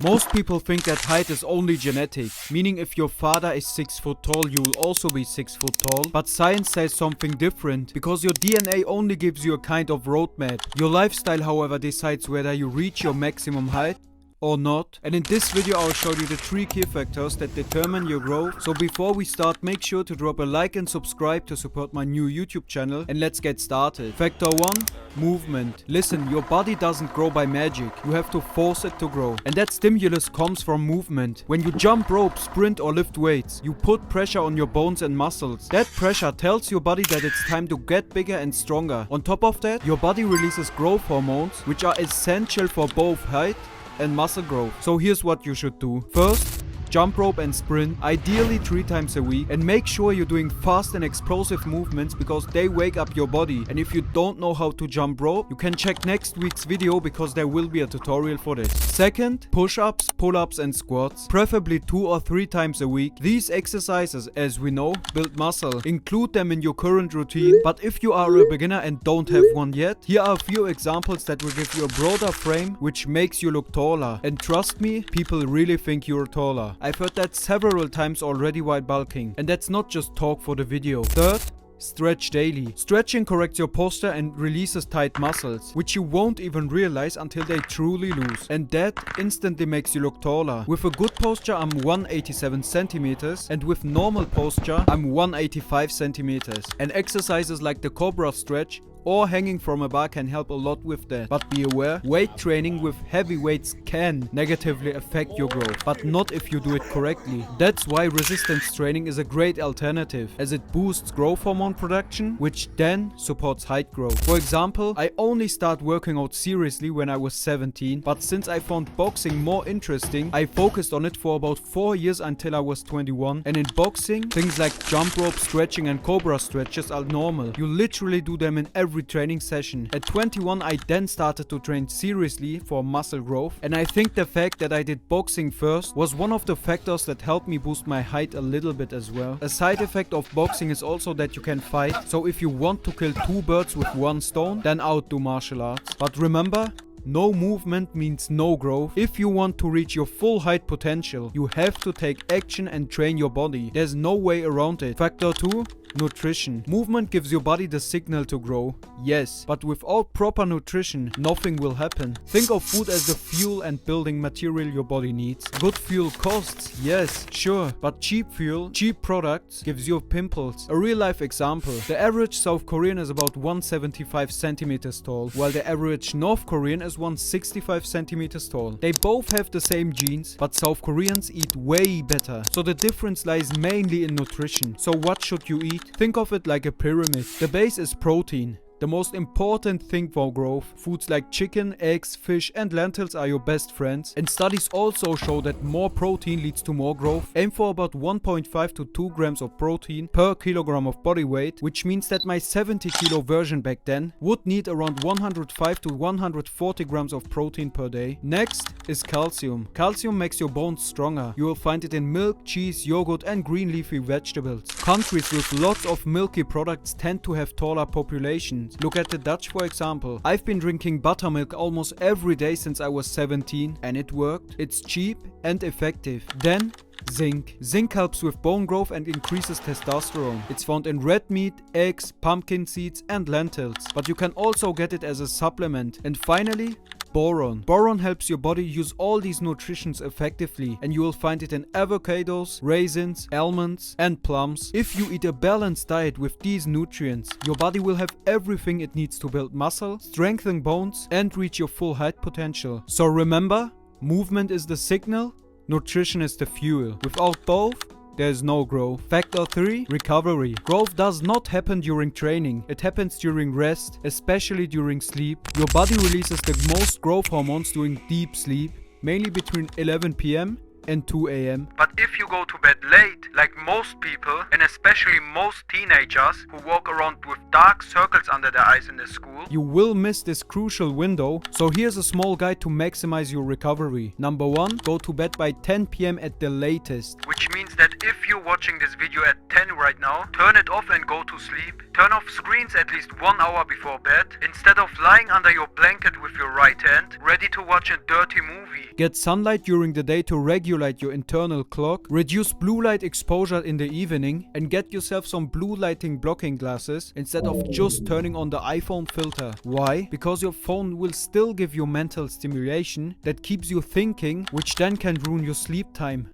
Most people think that height is only genetic, meaning if your father is 6 foot tall, you will also be 6 foot tall. But science says something different, because your DNA only gives you a kind of roadmap. Your lifestyle, however, decides whether you reach your maximum height or not. And in this video I'll show you the 3 key factors that determine your growth. So before we start, make sure to drop a like and subscribe to support my new YouTube channel, and let's get started. Factor 1. Movement. Listen, your body doesn't grow by magic. You have to force it to grow. And that stimulus comes from movement. When you jump rope, sprint or lift weights, you put pressure on your bones and muscles. That pressure tells your body that it's time to get bigger and stronger. On top of that, your body releases growth hormones, which are essential for both height and muscle growth. So here's what you should do. First, jump rope and sprint, ideally 3 times a week, and make sure you're doing fast and explosive movements because they wake up your body. And if you don't know how to jump rope, you can check next week's video because there will be a tutorial for this. Second, push-ups, pull-ups and squats, preferably 2 or 3 times a week. These exercises, as we know, build muscle. Include them in your current routine, but if you are a beginner and don't have one yet, here are a few examples that will give you a broader frame which makes you look taller. And trust me, people really think you're taller. I've heard that several times already while bulking, and that's not just talk for the video. Third, stretch daily. Stretching corrects your posture and releases tight muscles, which you won't even realize until they truly loose. And that instantly makes you look taller. With a good posture, I'm 187 centimeters, and with normal posture, I'm 185 centimeters. And exercises like the Cobra stretch or hanging from a bar can help a lot with that. But be aware, weight training with heavy weights can negatively affect your growth, but not if you do it correctly. That's why resistance training is a great alternative, as it boosts growth hormone production, which then supports height growth. For example, I only started working out seriously when I was 17, but since I found boxing more interesting, I focused on it for about 4 years until I was 21. And in boxing, things like jump rope, stretching and Cobra stretches are normal. You literally do them in every training session. At 21, I then started to train seriously for muscle growth, and I think the fact that I did boxing first was one of the factors that helped me boost my height a little bit as well. A side effect of boxing is also that you can fight, so if you want to kill 2 birds with 1 stone, then outdo martial arts. But remember, no movement means no growth. If you want to reach your full height potential, you have to take action and train your body. There's no way around it. Factor 2. Nutrition. Movement gives your body the signal to grow, yes, but without proper nutrition, nothing will happen. Think of food as the fuel and building material your body needs. Good fuel costs, yes, sure, but cheap fuel, cheap products gives you pimples. A real life example, the average South Korean is about 175 centimeters tall, while the average North Korean is 165 centimeters tall. They both have the same genes, but South Koreans eat way better. So the difference lies mainly in nutrition. So what should you eat? Think of it like a pyramid. The base is protein. The most important thing for growth. Foods like chicken, eggs, fish and lentils are your best friends. And studies also show that more protein leads to more growth. Aim for about 1.5 to 2 grams of protein per kilogram of body weight, which means that my 70 kilo version back then would need around 105 to 140 grams of protein per day. Next is calcium. Calcium makes your bones stronger. You will find it in milk, cheese, yogurt and green leafy vegetables. Countries with lots of milky products tend to have taller populations. Look at the Dutch for example. I've been drinking buttermilk almost every day since I was 17 and it worked. It's cheap and effective. Then zinc. Zinc helps with bone growth and increases testosterone. It's found in red meat, eggs, pumpkin seeds and lentils, but you can also get it as a supplement. And finally, boron. Boron helps your body use all these nutrients effectively, and you will find it in avocados, raisins, almonds and plums. If you eat a balanced diet with these nutrients, your body will have everything it needs to build muscle, strengthen bones and reach your full height potential. So remember, movement is the signal, nutrition is the fuel. Without both, there's no growth. Factor 3. Recovery. Growth does not happen during training. It happens during rest, especially during sleep. Your body releases the most growth hormones during deep sleep, mainly between 11 p.m. and 2 a.m. But if you go to bed late, like most people, and especially most teenagers who walk around with dark circles under their eyes in the school, you will miss this crucial window. So here's a small guide to maximize your recovery. Number 1, go to bed by 10 p.m. at the latest. which means that if you're watching this video at 10 right now, turn it off and go to sleep. Turn off screens at least 1 hour before bed, instead of lying under your blanket with your right hand, ready to watch a dirty movie. Get sunlight during the day to regulate your internal clock, reduce blue light exposure in the evening, and get yourself some blue lighting blocking glasses instead of just turning on the iPhone filter. Why? Because your phone will still give you mental stimulation that keeps you thinking, which then can ruin your sleep time.